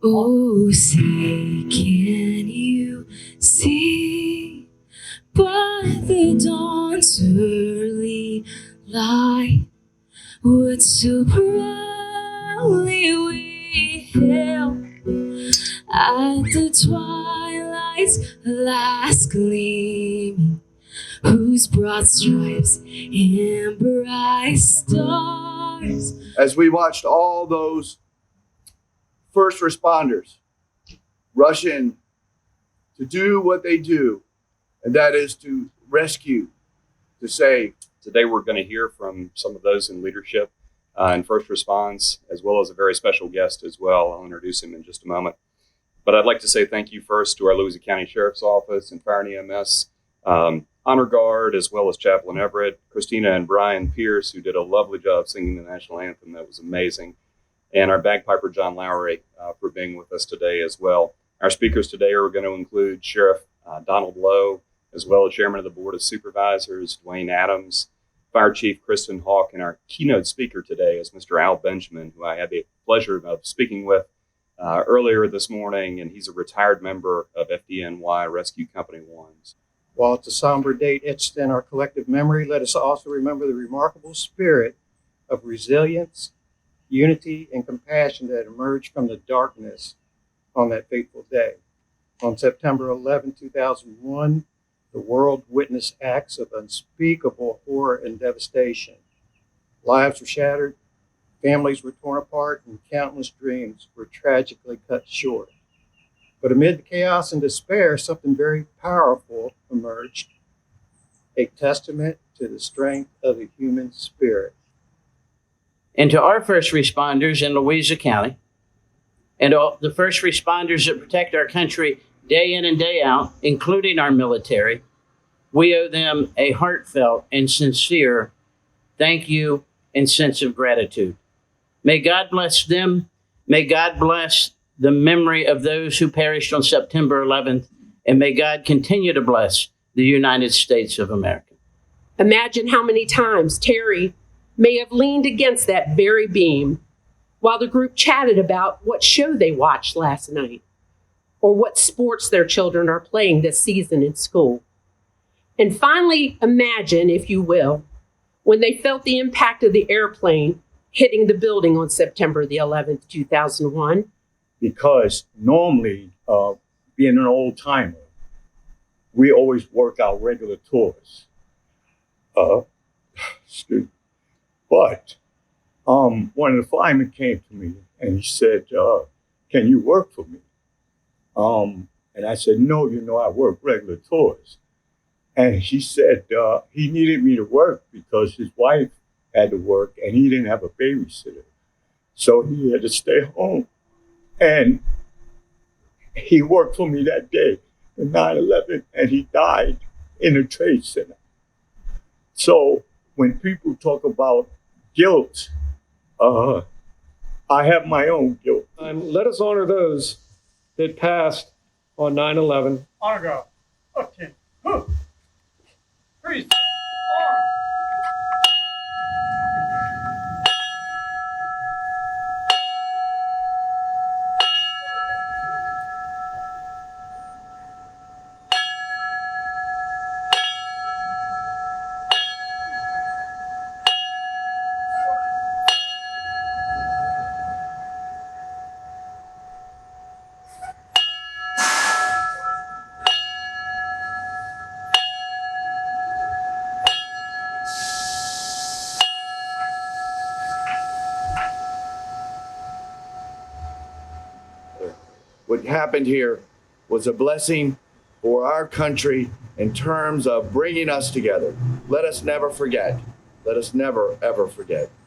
Oh, say, can you see by the dawn's early light what so proudly we hailed at the twilight's last gleaming, whose broad stripes and bright stars? As we watched all those first responders rush in to do what they do, and that is to rescue, to save. Today we're going to hear from some of those in leadership and first response, as well as a very special guest as well. I'll introduce him in just a moment. But I'd like to say thank you first to our Louisa County Sheriff's Office and Fire and EMS, Honor Guard, as well as Chaplain Everett, Christina and Brian Pierce, who did a lovely job singing the national anthem. That was amazing. And our bagpiper, John Lowry, for being with us today as well. Our speakers today are going to include Sheriff Donald Lowe, as well as Chairman of the Board of Supervisors, Dwayne Adams, Fire Chief Kristen Hawk, and our keynote speaker today is Mr. Al Benjamin, who I had the pleasure of speaking with earlier this morning, and he's a retired member of FDNY Rescue Company 1s. While it's a somber date etched in our collective memory, let us also remember the remarkable spirit of resilience, unity, and compassion that emerged from the darkness on that fateful day. On September 11, 2001, the world witnessed acts of unspeakable horror and devastation. Lives were shattered, families were torn apart, and countless dreams were tragically cut short. But amid the chaos and despair, something very powerful emerged, a testament to the strength of the human spirit. And to our first responders in Louisa County, and all the first responders that protect our country day in and day out, including our military, we owe them a heartfelt and sincere thank you and sense of gratitude. May God bless them. May God bless the memory of those who perished on September 11th, and may God continue to bless the United States of America. Imagine how many times Terry may have leaned against that very beam while the group chatted about what show they watched last night or what sports their children are playing this season in school. And finally, imagine, if you will, when they felt the impact of the airplane hitting the building on September the 11th, 2001. Because normally, being an old timer, we always work our regular tours. Excuse me. But one of the firemen came to me and he said, can you work for me? And I said, no, I work regular tours. And he said he needed me to work because his wife had to work and he didn't have a babysitter. So he had to stay home. And he worked for me that day, the 9/11, and he died in a trade center. So when people talk about guilt, I have my own guilt. Let us honor those that passed on 9/11. Honor God. Okay. Freeze. What happened here was a blessing for our country in terms of bringing us together. Let us never forget. Let us never, ever forget.